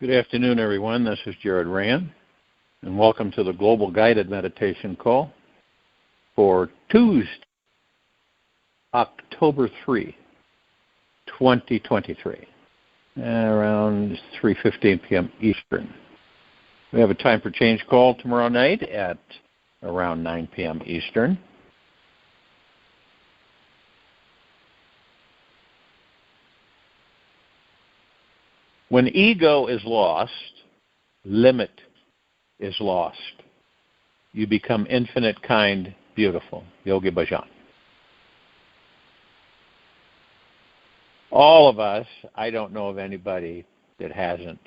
Good afternoon, everyone. This is Jared Rand, and welcome to the Global Guided Meditation Call for Tuesday, October 3, 2023, around 3:15 p.m. Eastern. We have a time for change call tomorrow night at around 9 p.m. Eastern. When ego is lost, limit is lost. You become infinite, kind, beautiful. Yogi Bhajan. All of us, I don't know of anybody that hasn't,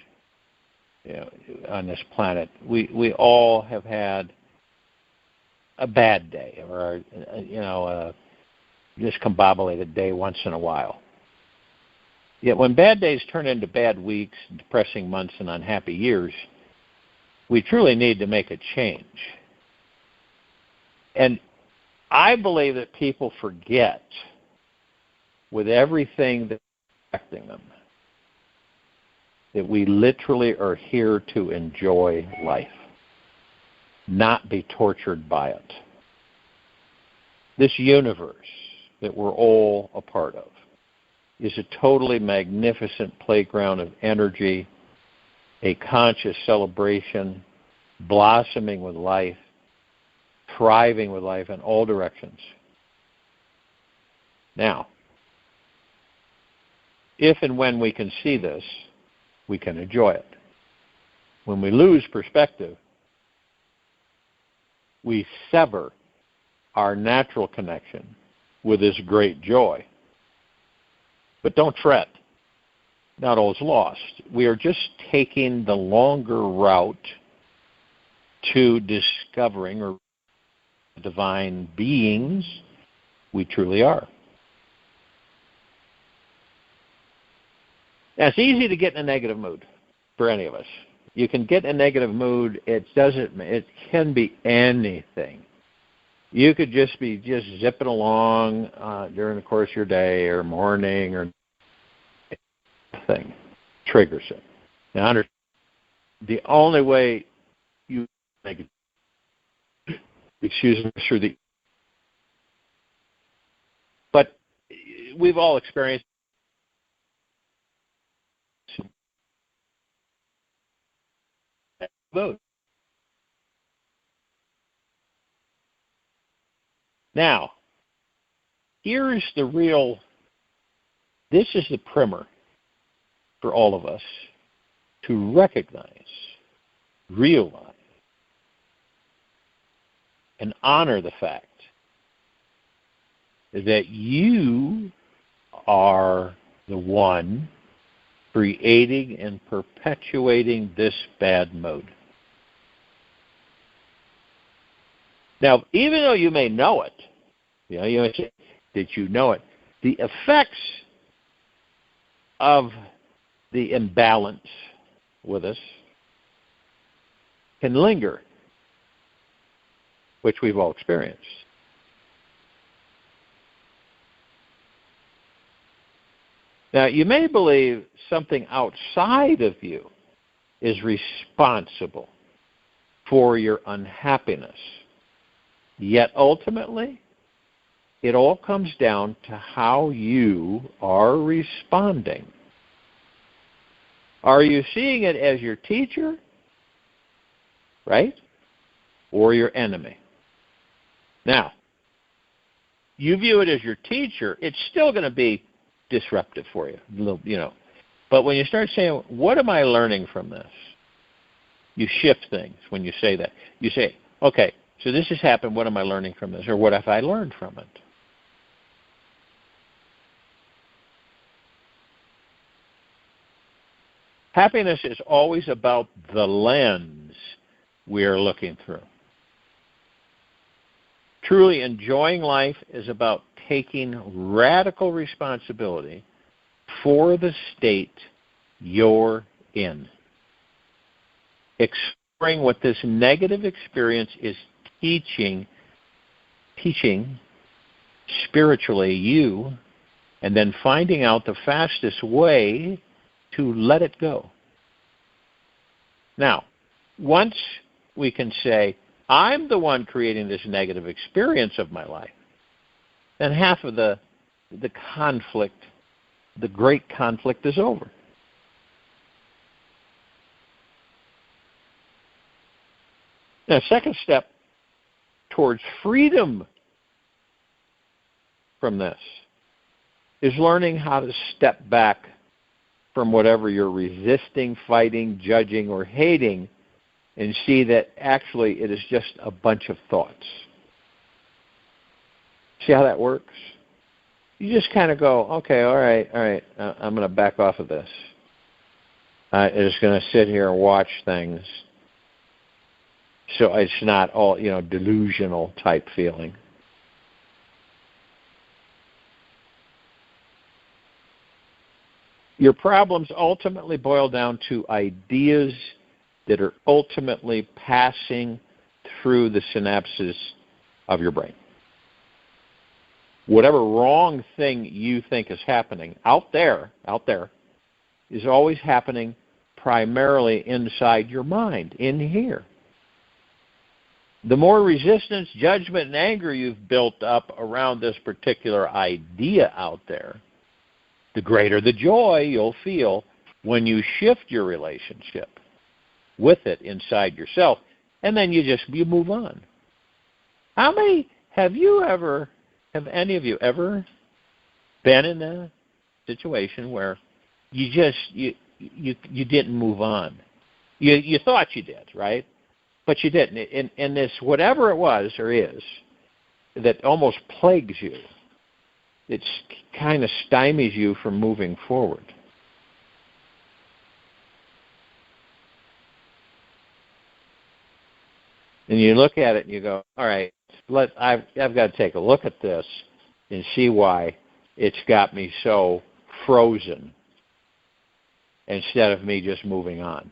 on this planet. We all have had a bad day or, a discombobulated day once in a while. Yet when bad days turn into bad weeks, depressing months, and unhappy years, we truly need to make a change. And I believe that people forget, with everything that's affecting them, that we literally are here to enjoy life, not be tortured by it. This universe that we're all a part of is a totally magnificent playground of energy, a conscious celebration, blossoming with life, thriving with life in all directions. Now, if and when we can see this, we can enjoy it. When we lose perspective, we sever our natural connection with this great joy. But don't fret. Not all is lost. We are just taking the longer route to discovering or divine beings we truly are. Now, it's easy to get in a negative mood for any of us. You can get in a negative mood. It can be anything. You could just be zipping along during the course of your day or morning or thing triggers it. Now, the only way you make it, excuse me, through the, but we've all experienced mood. Now, this is the primer for all of us to recognize, realize, and honor the fact that you are the one creating and perpetuating this bad mood. Now, even though you may know it, you may say that you know it, the effects of the imbalance with us can linger, which we've all experienced. Now, you may believe something outside of you is responsible for your unhappiness. Yet ultimately, it all comes down to how you are responding. Are you seeing it as your teacher, right, or your enemy? Now, you view it as your teacher, it's still going to be disruptive for you, But when you start saying, what am I learning from this? You shift things when you say that. You say, okay, so this has happened, what am I learning from this? Or what have I learned from it? Happiness is always about the lens we are looking through. Truly enjoying life is about taking radical responsibility for the state you're in. Exploring what this negative experience is teaching spiritually you, and then finding out the fastest way to let it go. Now, once we can say, I'm the one creating this negative experience of my life, then half of the conflict, the great conflict, is over. Now, second step towards freedom from this is learning how to step back from whatever you're resisting, fighting, judging, or hating, and see that actually it is just a bunch of thoughts. See how that works? You just kind of go, okay, all right, I'm going to back off of this. I'm just going to sit here and watch things so it's not all, delusional type feeling. Your problems ultimately boil down to ideas that are ultimately passing through the synapses of your brain. Whatever wrong thing you think is happening out there, is always happening primarily inside your mind, in here. The more resistance, judgment, and anger you've built up around this particular idea out there, the greater the joy you'll feel when you shift your relationship with it inside yourself, and then you move on. Have any of you ever been in a situation where you didn't move on? You thought you did, right? But you didn't. And this, whatever it was or is, that almost plagues you, it kind of stymies you from moving forward. And you look at it and you go, all right, I've got to take a look at this and see why it's got me so frozen instead of me just moving on.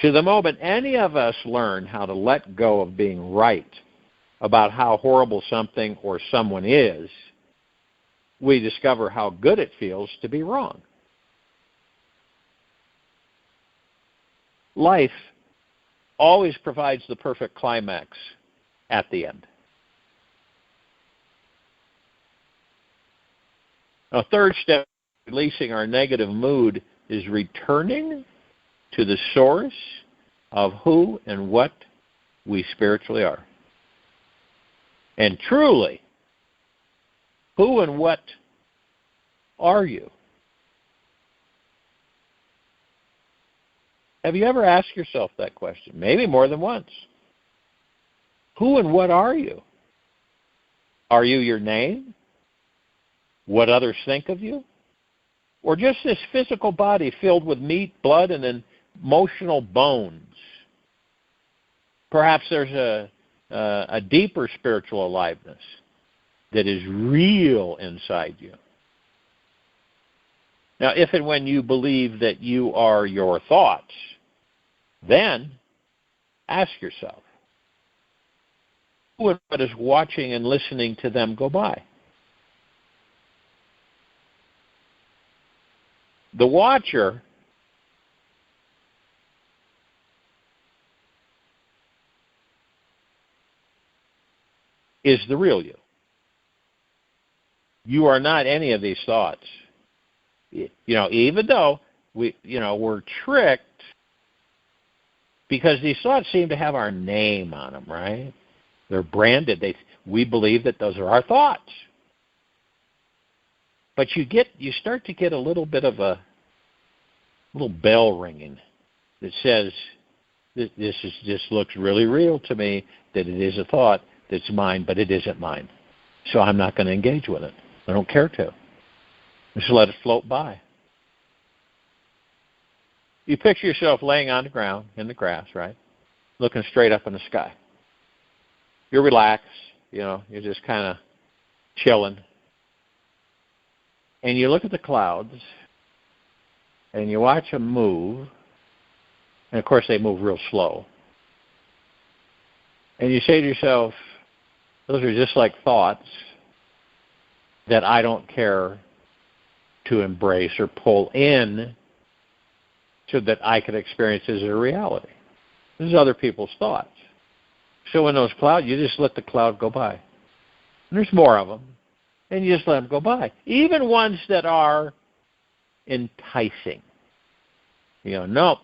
So the moment any of us learn how to let go of being right about how horrible something or someone is, we discover how good it feels to be wrong. Life always provides the perfect climax at the end. A third step in releasing our negative mood is returning to the source of who and what we spiritually are. And truly, who and what are you? Have you ever asked yourself that question? Maybe more than once. Who and what are you? Are you your name? What others think of you? Or just this physical body filled with meat, blood, and emotional bones? Perhaps there's a deeper spiritual aliveness that is real inside you. Now, if and when you believe that you are your thoughts, then ask yourself, who and what is watching and listening to them go by? The watcher is the real you. You are not any of these thoughts. Even though we're tricked because these thoughts seem to have our name on them, right? They're branded. We believe that those are our thoughts. But you start to get a little bit of a little bell ringing that says this looks really real to me, that it is a thought that's mine, but it isn't mine. So I'm not going to engage with it. I don't care to. Just let it float by. You picture yourself laying on the ground in the grass, right? Looking straight up in the sky. You're relaxed, you're just kind of chilling. And you look at the clouds, and you watch them move. And, of course, they move real slow. And you say to yourself, those are just like thoughts that I don't care to embrace or pull in so that I could experience it as a reality. This is other people's thoughts. So in those clouds, you just let the cloud go by. And there's more of them. And you just let them go by. Even ones that are enticing. Nope,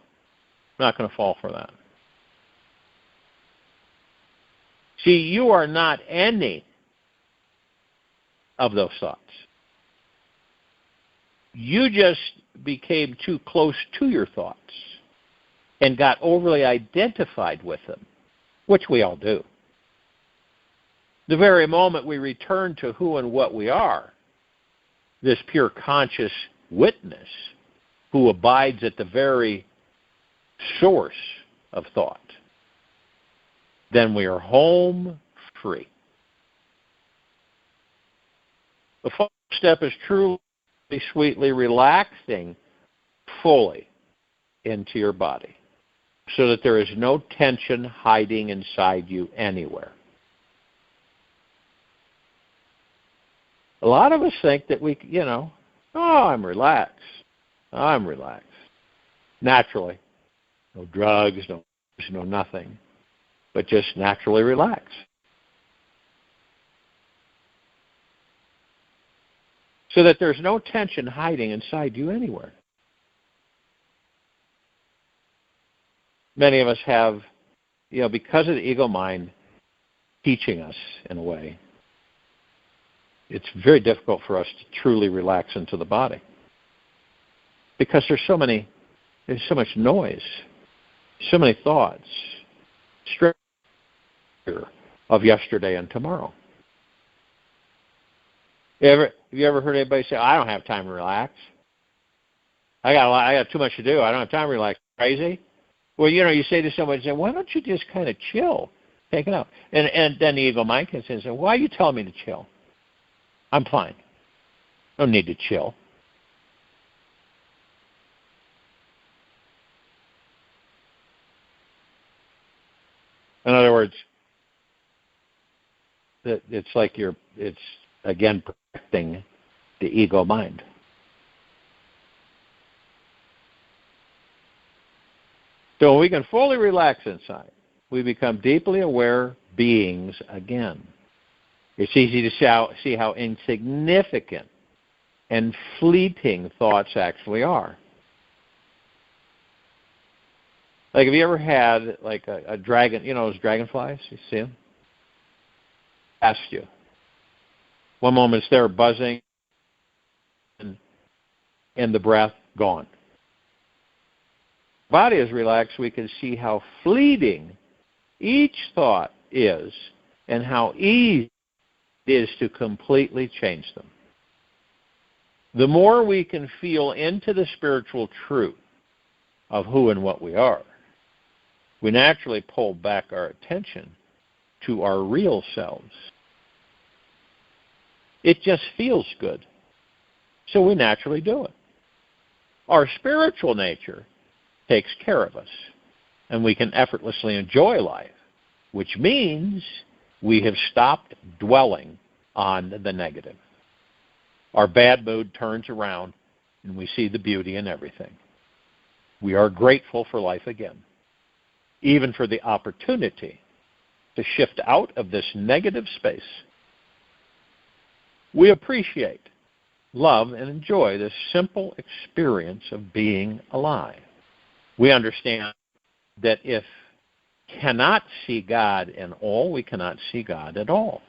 not going to fall for that. See, you are not any of those thoughts. You just became too close to your thoughts and got overly identified with them, which we all do. The very moment we return to who and what we are, this pure conscious witness who abides at the very source of thought, then we are home free. The first step is truly, sweetly relaxing fully into your body so that there is no tension hiding inside you anywhere. A lot of us think that we, I'm relaxed. I'm relaxed. Naturally. No drugs, no nothing. But just naturally relax. So that there's no tension hiding inside you anywhere. Many of us have, because of the ego mind teaching us in a way, it's very difficult for us to truly relax into the body. Because there's so much noise, so many thoughts, stress of yesterday and tomorrow. Have you ever heard anybody say, I don't have time to relax? I got too much to do. I don't have time to relax. Crazy? Well, you say to somebody, say, why don't you just kind of chill? Take it out. And then the ego mind can say, why are you telling me to chill? I'm fine. No need to chill. In other words, it's like it's again protecting the ego mind. So when we can fully relax inside, we become deeply aware beings again. It's easy to see how insignificant and fleeting thoughts actually are. Like, have you ever had like a dragon, those dragonflies? You see them? Past you. One moment it's there buzzing and the breath gone. Body is relaxed, we can see how fleeting each thought is and how easy it is to completely change them. The more we can feel into the spiritual truth of who and what we are, we naturally pull back our attention to our real selves. It just feels good, so we naturally do it. Our spiritual nature takes care of us, and we can effortlessly enjoy life, which means we have stopped dwelling on the negative. Our bad mood turns around, and we see the beauty in everything. We are grateful for life again, even for the opportunity to shift out of this negative space. We appreciate, love, and enjoy this simple experience of being alive. We understand that if we cannot see God in all, we cannot see God at all.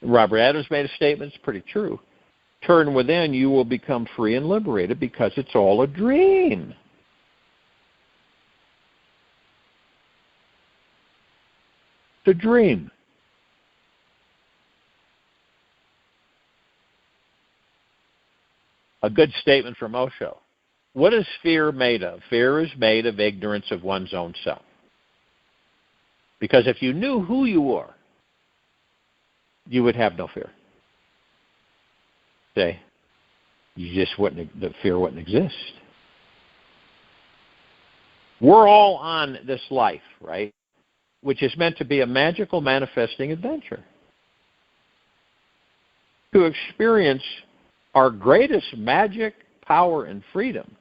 Robert Adams made a statement, it's pretty true. Turn within, you will become free and liberated because it's all a dream. It's a dream. A good statement from Osho. What is fear made of? Fear is made of ignorance of one's own self. Because if you knew who you are, you would have no fear. Say, the fear wouldn't exist. We're all on this life, right? Which is meant to be a magical manifesting adventure. to experience our greatest magic, power, and freedom,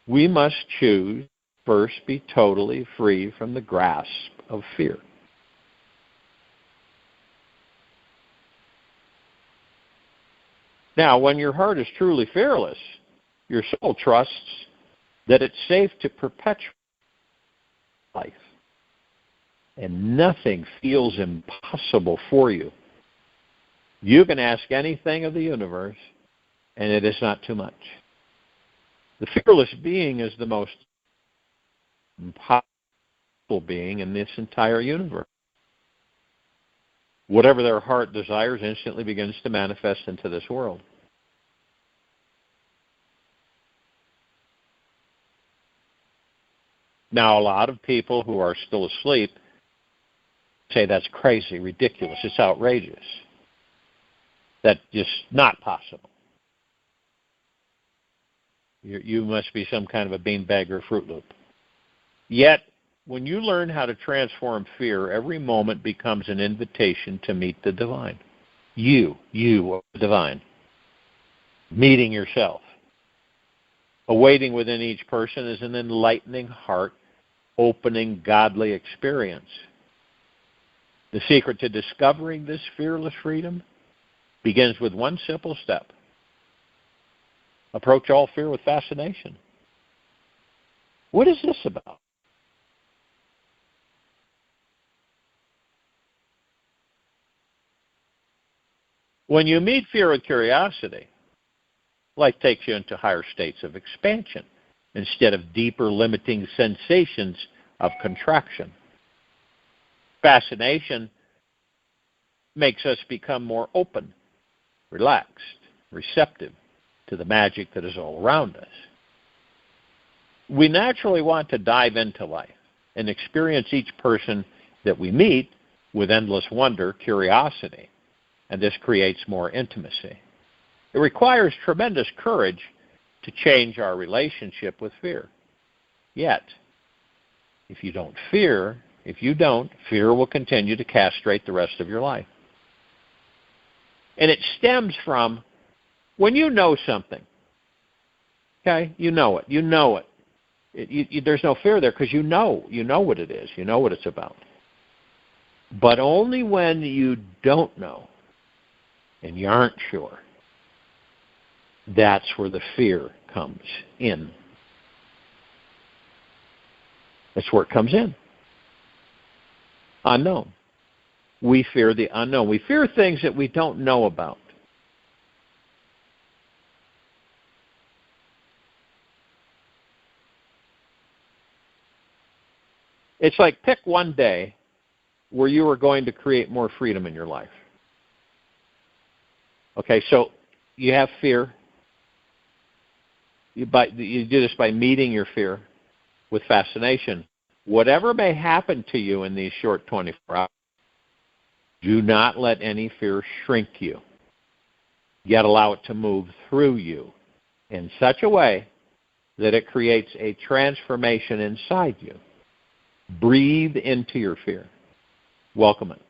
we must choose first be totally free from the grasp of fear. Now, when your heart is truly fearless, your soul trusts that it's safe to perpetuate life, and nothing feels impossible for you. You can ask anything of the universe, and it is not too much. The fearless being is the most impossible being in this entire universe. Whatever their heart desires instantly begins to manifest into this world. Now, a lot of people who are still asleep say that's crazy, ridiculous, it's outrageous. That's just not possible. You must be some kind of a beanbag or Fruit Loop. Yet, when you learn how to transform fear, every moment becomes an invitation to meet the divine. You are the divine. Meeting yourself. Awaiting within each person is an enlightening heart, opening godly experience. The secret to discovering this fearless freedom begins with one simple step. Approach all fear with fascination. What is this about? When you meet fear with curiosity, life takes you into higher states of expansion instead of deeper limiting sensations of contraction. Fascination makes us become more open, relaxed, receptive to the magic that is all around us. We naturally want to dive into life and experience each person that we meet with endless wonder, curiosity, and this creates more intimacy. It requires tremendous courage to change our relationship with fear. Yet, if you don't, fear will continue to castrate the rest of your life. And it stems from when you know something, okay? You know it. There's no fear there because you know what it is. You know what it's about. But only when you don't know and you aren't sure, that's where the fear comes in. That's where it comes in. Unknown. We fear the unknown. We fear things that we don't know about. It's like pick one day where you are going to create more freedom in your life. Okay, so you have fear. You do this by meeting your fear with fascination. Whatever may happen to you in these short 24 hours, do not let any fear shrink you. Yet allow it to move through you in such a way that it creates a transformation inside you. Breathe into your fear. Welcome it.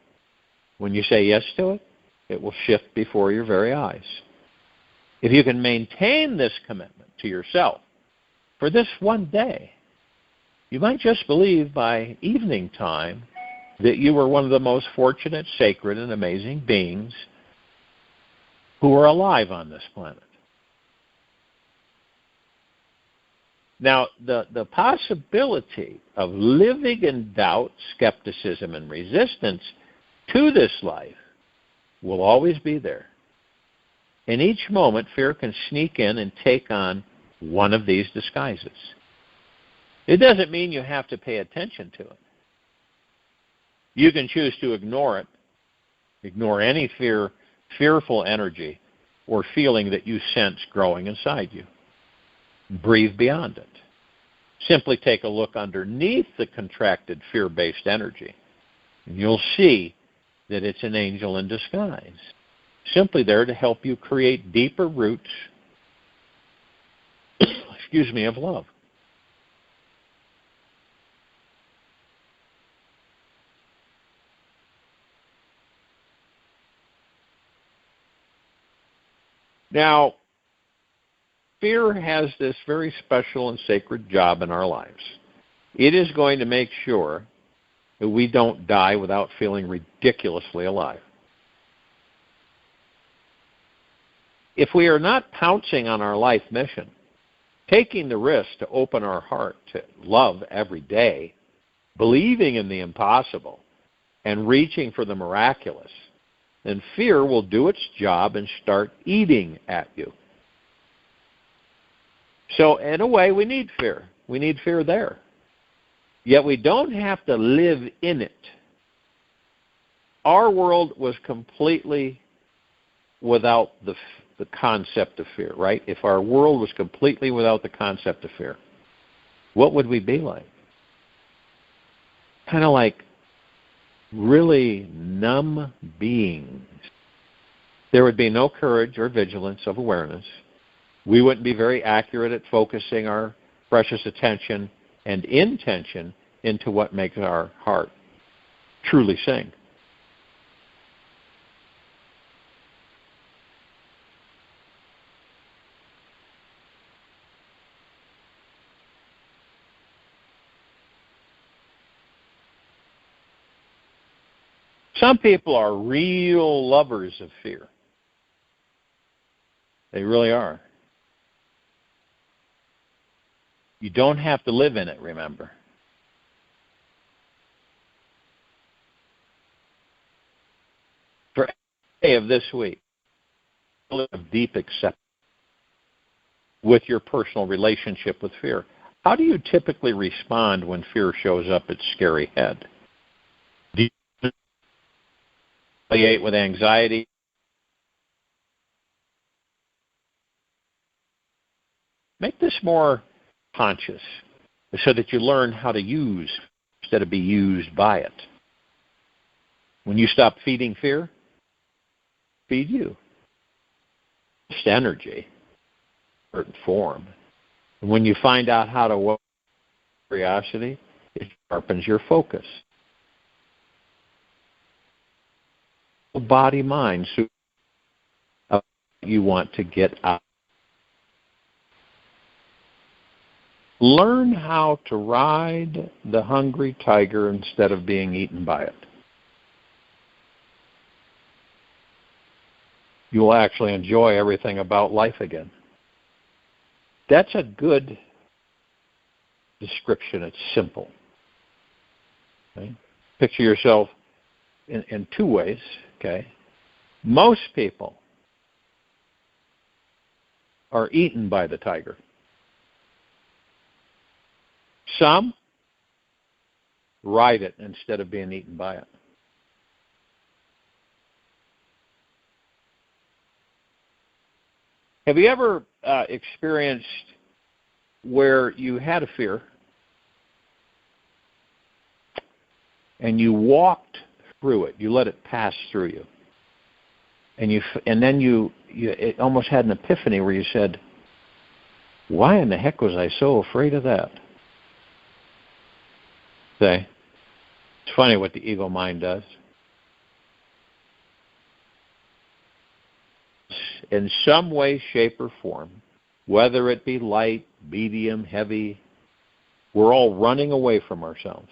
When you say yes to it, it will shift before your very eyes. If you can maintain this commitment to yourself for this one day, you might just believe by evening time that you are one of the most fortunate, sacred, and amazing beings who are alive on this planet. Now, the possibility of living in doubt, skepticism, and resistance to this life will always be there. In each moment, fear can sneak in and take on one of these disguises. It doesn't mean you have to pay attention to it. You can choose to ignore it, ignore any fearful energy or feeling that you sense growing inside you. Breathe beyond it. Simply take a look underneath the contracted fear-based energy, and you'll see that it's an angel in disguise, simply there to help you create deeper roots of love. Now, fear has this very special and sacred job in our lives. It is going to make sure that we don't die without feeling ridiculously alive. If we are not pouncing on our life mission, taking the risk to open our heart to love every day, believing in the impossible, and reaching for the miraculous, then fear will do its job and start eating at you. So, in a way, we need fear. We need fear there. Yet we don't have to live in it. Our world was completely without the concept of fear, right? If our world was completely without the concept of fear, what would we be like? Kind of like really numb beings. There would be no courage or vigilance of awareness. We wouldn't be very accurate at focusing our precious attention and intention into what makes our heart truly sing. Some people are real lovers of fear. They really are. You don't have to live in it, remember. For every day of this week, live deep acceptance with your personal relationship with fear. How do you typically respond when fear shows up its scary head? Do you retaliate with anxiety? Make this more conscious so that you learn how to use instead of be used by it. When you stop feeding fear, feed you. Just energy, certain form. And when you find out how to work with curiosity, it sharpens your focus. Body, mind, so you want to get out. Learn how to ride the hungry tiger instead of being eaten by it. You will actually enjoy everything about life again. That's a good description. It's simple. Okay? Picture yourself in two ways. Okay? Most people are eaten by the tiger. Some ride it instead of being eaten by it. Have you ever experienced where you had a fear and you walked through it, you let it pass through you, and then you it almost had an epiphany where you said, "Why in the heck was I so afraid of that?" Say, it's funny what the ego mind does. In some way, shape, or form, whether it be light, medium, heavy, we're all running away from ourselves.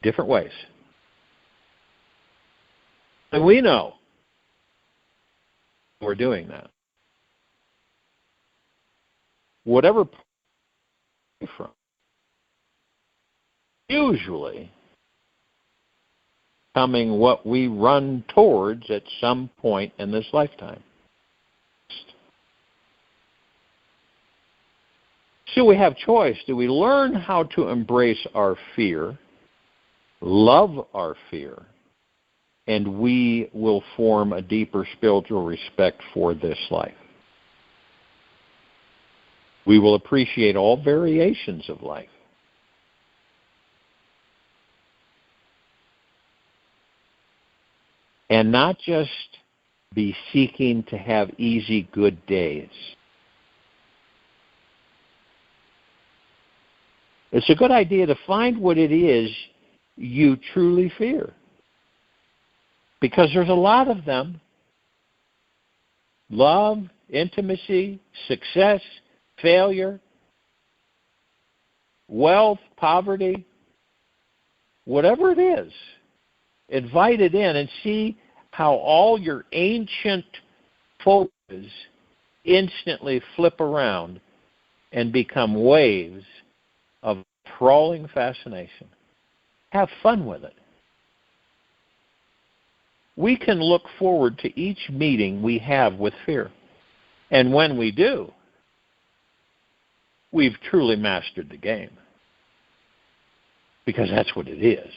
Different ways. And we know we're doing that. Whatever from, usually becoming what we run towards at some point in this lifetime. So we have choice. Do we learn how to embrace our fear, love our fear, and we will form a deeper spiritual respect for this life? We will appreciate all variations of life. And not just be seeking to have easy, good days. It's a good idea to find what it is you truly fear. Because there's a lot of them. love, intimacy, success, failure, wealth, poverty, whatever it is, invite it in and see how all your ancient focuses instantly flip around and become waves of enthralling fascination. Have fun with it. We can look forward to each meeting we have with fear. And when we do, we've truly mastered the game. Because that's what it is.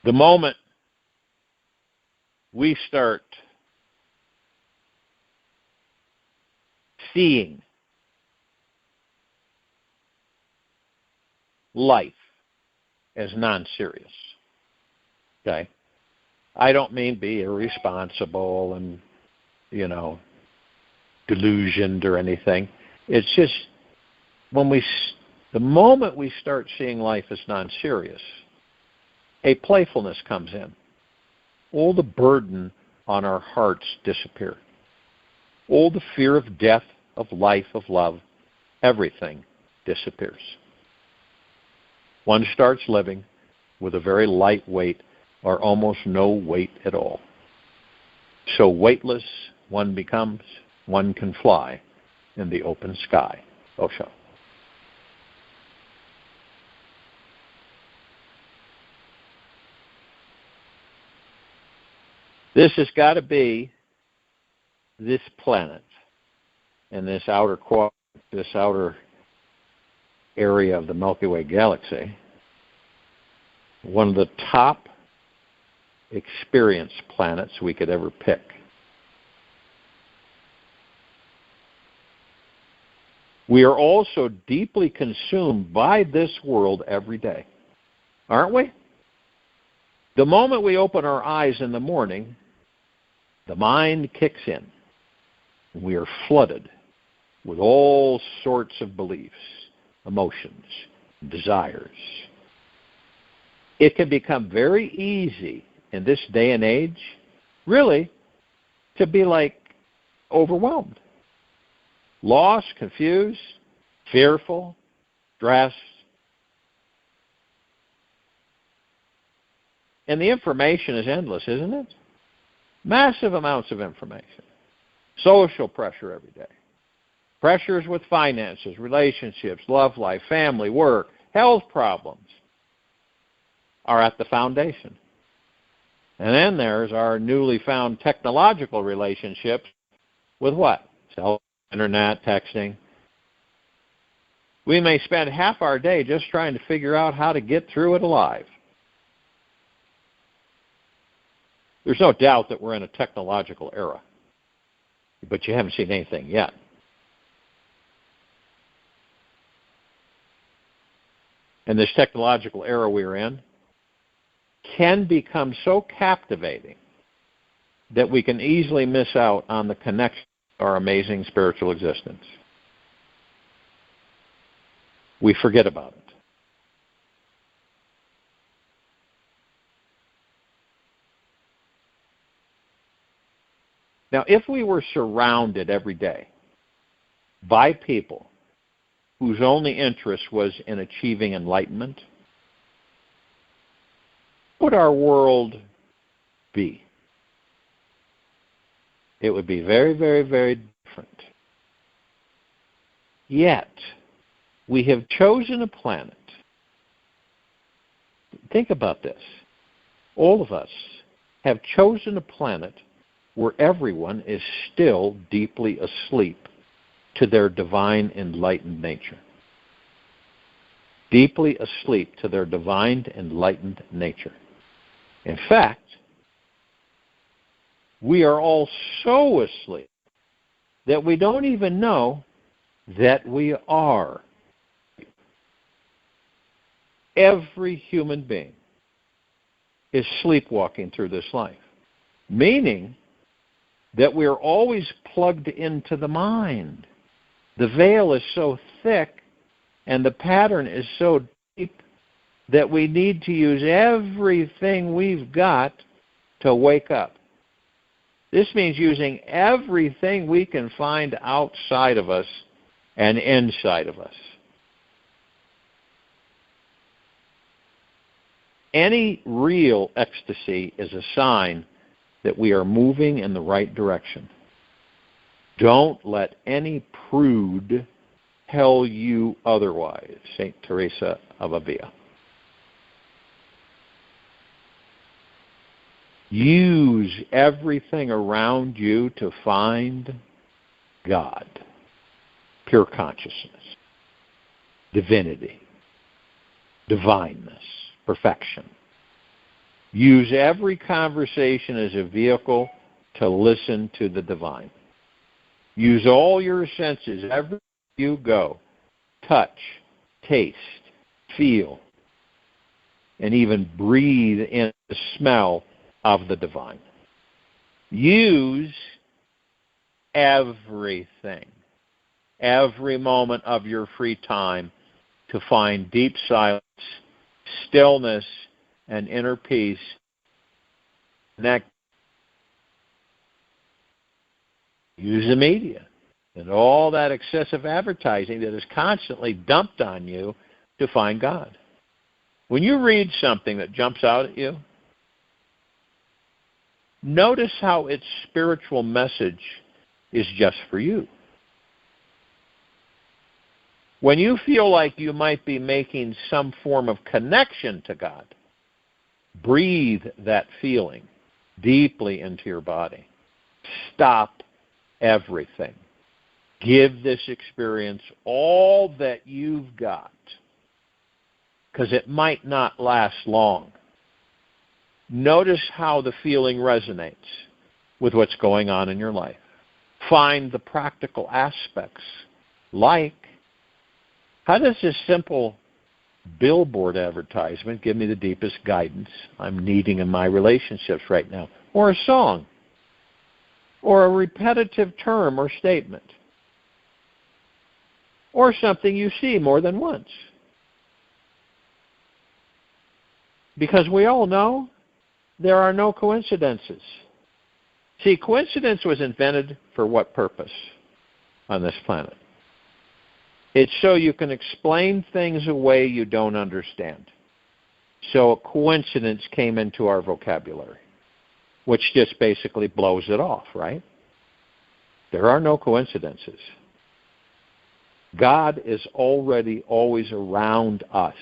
The moment we start seeing life as non-serious, okay? I don't mean be irresponsible and, delusioned or anything. It's just the moment we start seeing life as non-serious, a playfulness comes in. All the burden on our hearts disappear. All the fear of death, of life, of love, everything disappears. One starts living with a very light weight or almost no weight at all. So weightless one becomes, one can fly in the open sky. Osho. This has got to be this planet and this outer area of the Milky Way galaxy, one of the top experience planets we could ever pick. We are also deeply consumed by this world every day, aren't we? The moment we open our eyes in the morning, the mind kicks in. We are flooded with all sorts of beliefs, emotions, desires. It can become very easy in this day and age, really, to be overwhelmed, lost, confused, fearful, stressed. And the information is endless, isn't it? Massive amounts of information. Social pressure every day. Pressures with finances, relationships, love life, family, work, health problems are at the foundation. And then there's our newly found technological relationships with what? Cell, internet, texting. We may spend half our day just trying to figure out how to get through it alive. There's no doubt that we're in a technological era, but you haven't seen anything yet. And this technological era we're in can become so captivating that we can easily miss out on the connection to our amazing spiritual existence. We forget about it. Now, if we were surrounded every day by people whose only interest was in achieving enlightenment, what would our world be? It would be very, very, very different. Yet, we have chosen a planet. Think about this. All of us have chosen a planet where everyone is still deeply asleep to their divine enlightened nature. Deeply asleep to their divine enlightened nature. In fact, we are all so asleep that we don't even know that we are. Every human being is sleepwalking through this life, meaning that we're always plugged into the mind. The veil is so thick and the pattern is so deep that we need to use everything we've got to wake up. This means using everything we can find outside of us and inside of us. Any real ecstasy is a sign that we are moving in the right direction. Don't let any prude tell you otherwise. St. Teresa of Avila. Use everything around you to find God, pure consciousness, divinity, divineness, perfection. Use every conversation as a vehicle to listen to the divine. Use all your senses everywhere you go. Touch, taste, feel, and even breathe in the smell of the divine. Use everything, every moment of your free time to find deep silence, stillness, and inner peace. Use the media and all that excessive advertising that is constantly dumped on you to find God. When you read something that jumps out at you, notice how its spiritual message is just for you. When you feel like you might be making some form of connection to God, breathe that feeling deeply into your body. Stop everything. Give this experience all that you've got, because it might not last long. Notice how the feeling resonates with what's going on in your life. Find the practical aspects, like, how does this simple billboard advertisement give me the deepest guidance I'm needing in my relationships right now? Or a song, or a repetitive term or statement, or something you see more than once. Because we all know there are no coincidences. See, coincidence was invented for what purpose on this planet? It's so you can explain things away you don't understand. So a coincidence came into our vocabulary, which just basically blows it off, right? There are no coincidences. God is already always around us,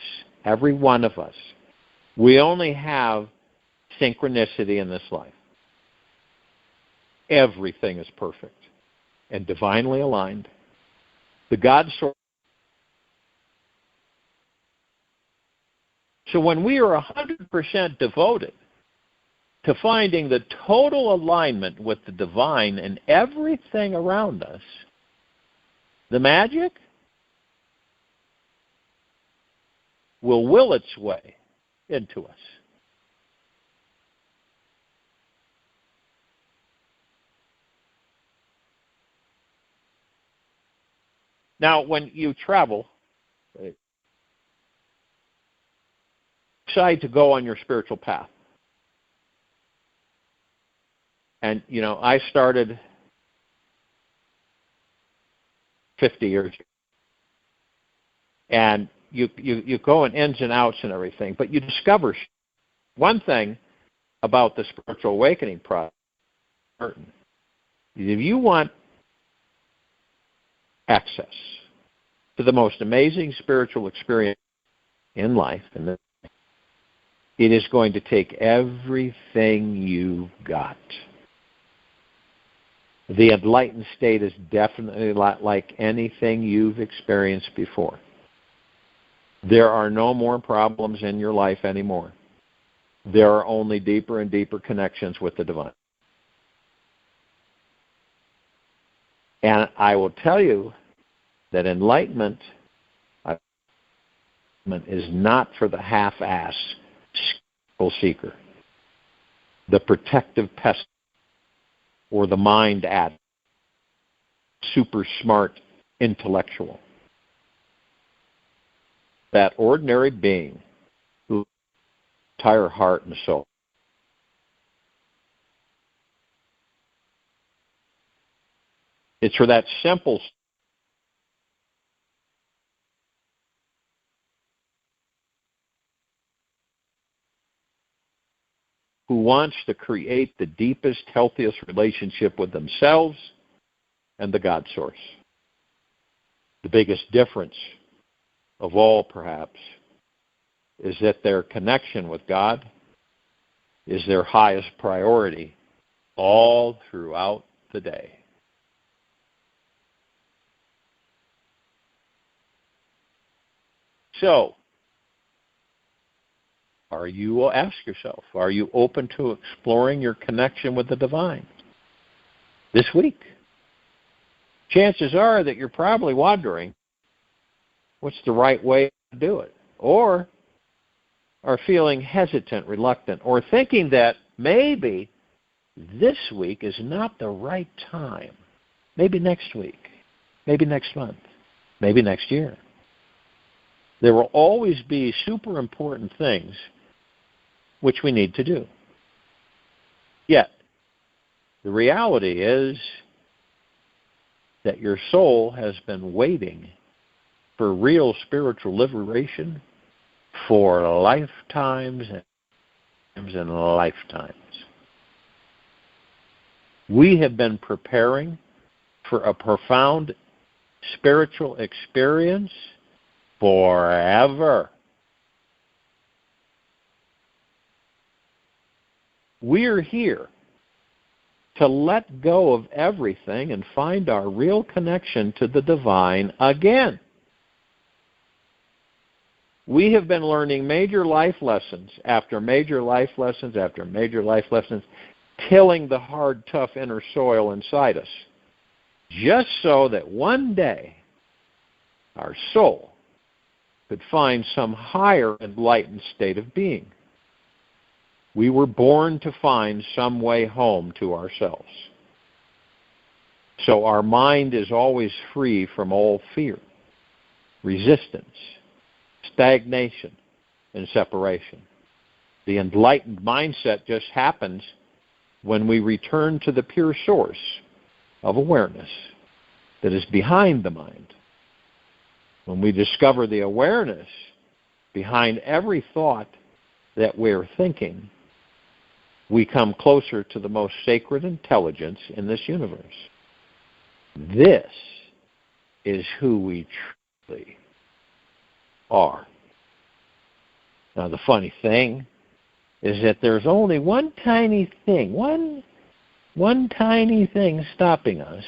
every one of us. We only have synchronicity in this life. Everything is perfect and divinely aligned. The God source. So when we are 100% devoted to finding the total alignment with the divine in everything around us, the magic will will its way into us. Now, when you travel, decide to go on your spiritual path. And, I started 50 years ago. And you go in ins and outs and everything, but you discover one thing about the spiritual awakening process. If you want access to the most amazing spiritual experience in life, and it is going to take everything you've got. The enlightened state is definitely not like anything you've experienced before. There are no more problems in your life anymore. There are only deeper and deeper connections with the divine. And I will tell you that enlightenment is not for the half-ass skillful seeker, the protective pest, or the mind at super smart intellectual. That ordinary being entire heart and soul. It's for that simple who wants to create the deepest, healthiest relationship with themselves and the God source. The biggest difference of all, perhaps, is that their connection with God is their highest priority all throughout the day. So, ask yourself, are you open to exploring your connection with the divine this week? Chances are that you're probably wondering, what's the right way to do it? Or are feeling hesitant, reluctant, or thinking that maybe this week is not the right time. Maybe next week, maybe next month, maybe next year. There will always be super important things which we need to do. Yet, the reality is that your soul has been waiting for real spiritual liberation for lifetimes and lifetimes. We have been preparing for a profound spiritual experience forever. We're here to let go of everything and find our real connection to the divine again. We have been learning major life lessons after major life lessons after major life lessons, tilling the hard, tough inner soil inside us, just so that one day our soul could find some higher enlightened state of being. We were born to find some way home to ourselves. So our mind is always free from all fear, resistance, stagnation, and separation. The enlightened mindset just happens when we return to the pure source of awareness that is behind the mind. When we discover the awareness behind every thought that we're thinking, we come closer to the most sacred intelligence in this universe. This is who we truly are. Now, the funny thing is that there's only one tiny thing, one tiny thing stopping us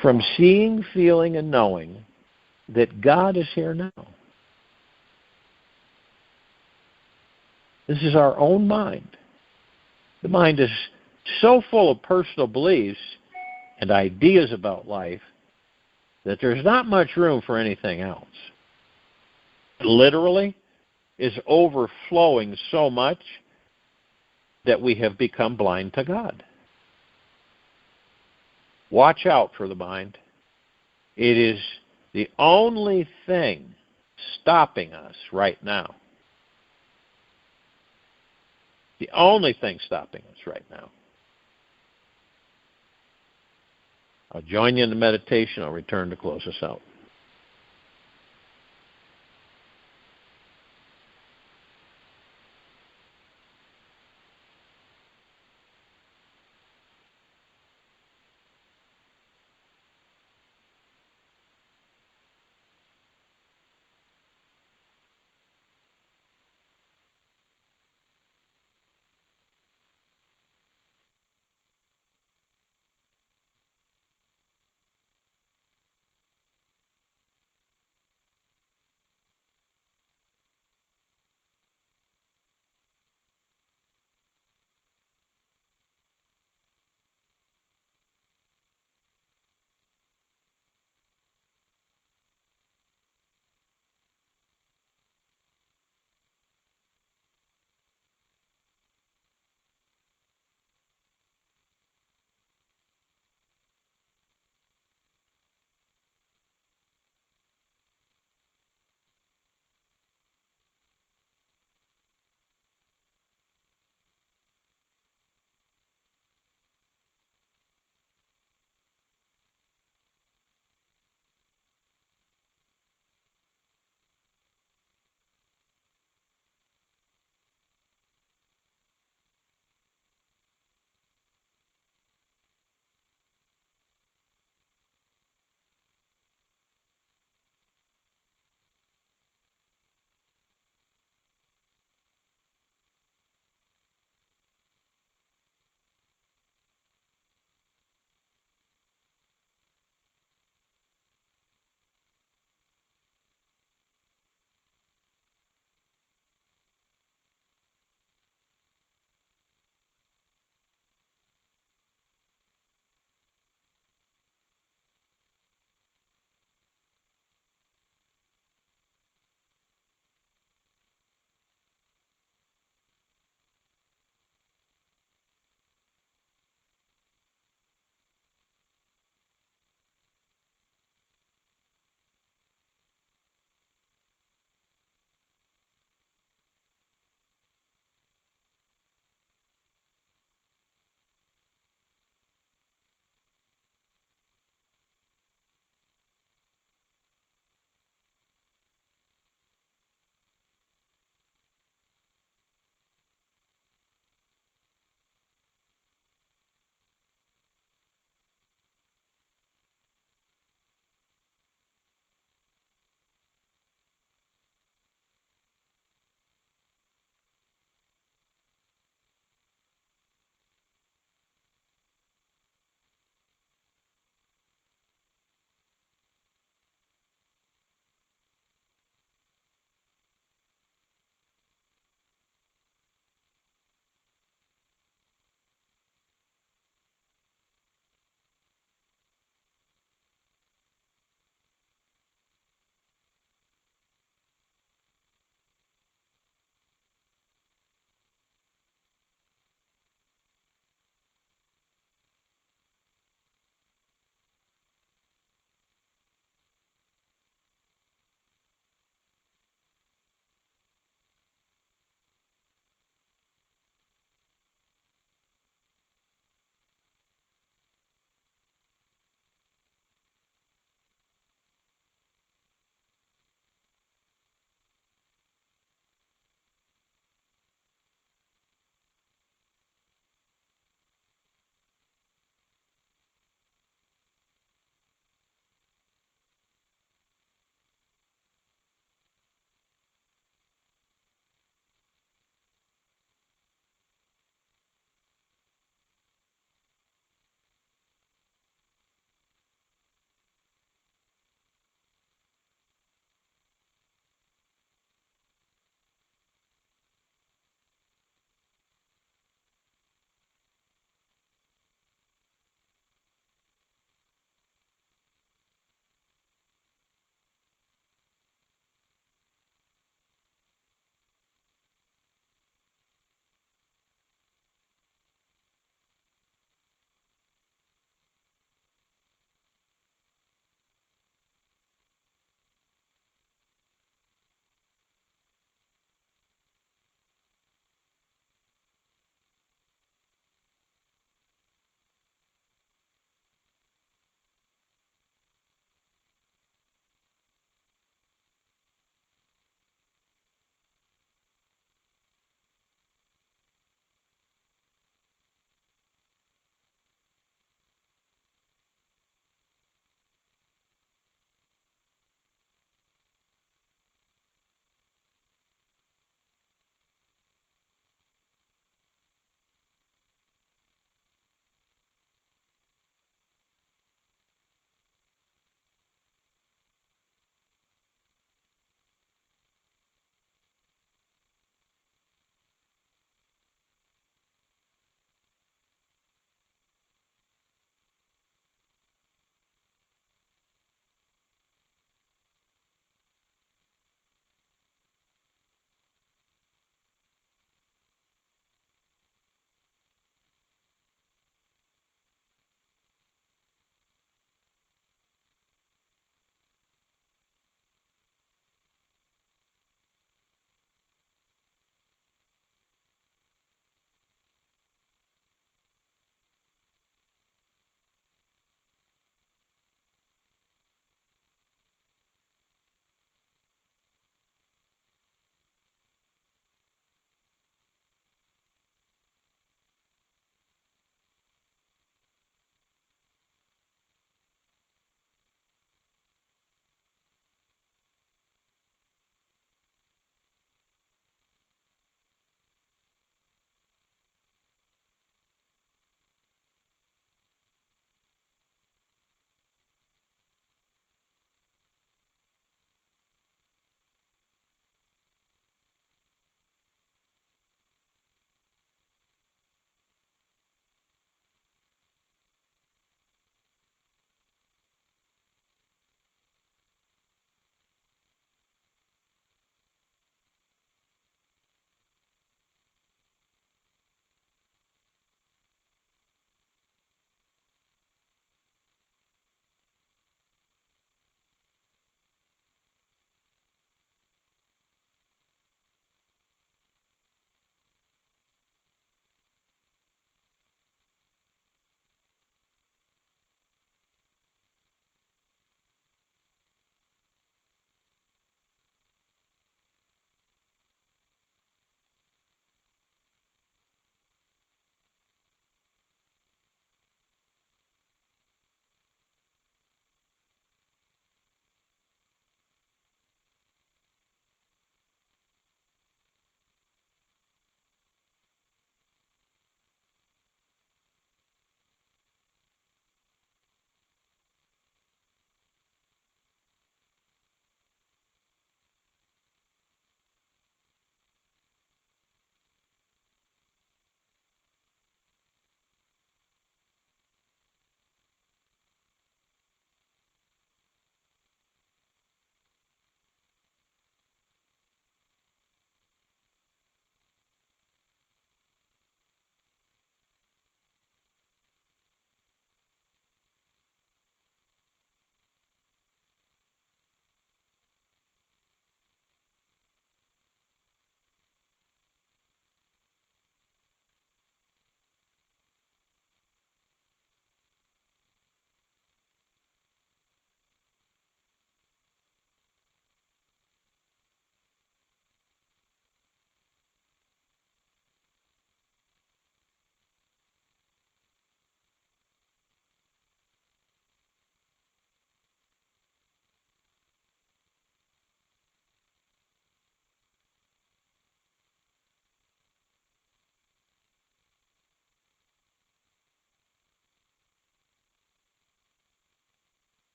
from seeing, feeling, and knowing that God is here now. This is our own mind. The mind is so full of personal beliefs and ideas about life that there's not much room for anything else. It literally is overflowing so much that we have become blind to God. Watch out for the mind. It is the only thing stopping us right now. The only thing stopping us right now. I'll join you in the meditation. I'll return to close us out.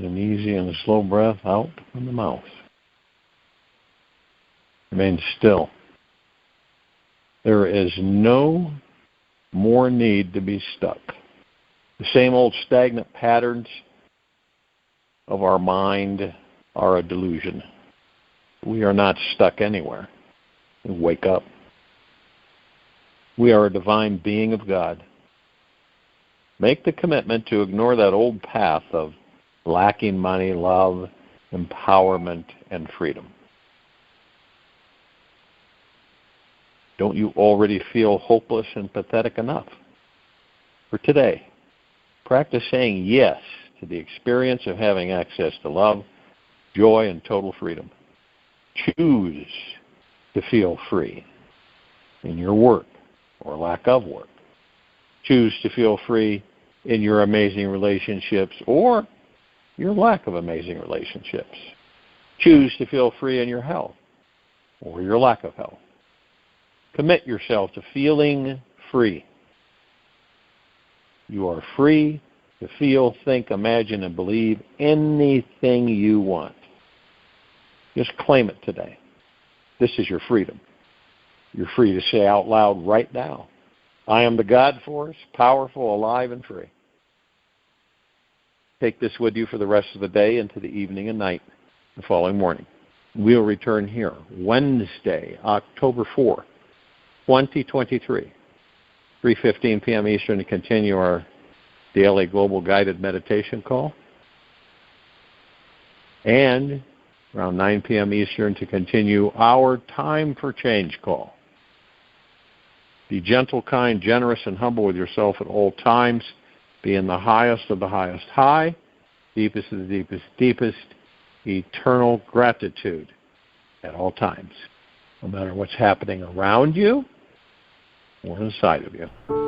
an easy and a slow breath out from the mouth. Remain still. There is no more need to be stuck. The same old stagnant patterns of our mind are a delusion. We are not stuck anywhere. Wake up. We are a divine being of God. Make the commitment to ignore that old path of lacking money, love, empowerment, and freedom. Don't you already feel hopeless and pathetic enough? For today, practice saying yes to the experience of having access to love, joy, and total freedom. Choose to feel free in your work or lack of work. Choose to feel free in your amazing relationships or your lack of amazing relationships. Choose to feel free in your health or your lack of health. Commit yourself to feeling free. You are free to feel, think, imagine, and believe anything you want. Just claim it today. This is your freedom. You're free to say out loud right now, I am the God force, powerful, alive, and free. Take this with you for the rest of the day into the evening and night the following morning. We'll return here Wednesday, October 4th, 2023, 3:15 p.m. Eastern to continue our daily global guided meditation call. And around 9 p.m. Eastern to continue our Time for Change call. Be gentle, kind, generous, and humble with yourself at all times. Be in the highest of the highest high, deepest of the deepest, deepest, eternal gratitude at all times, no matter what's happening around you or inside of you.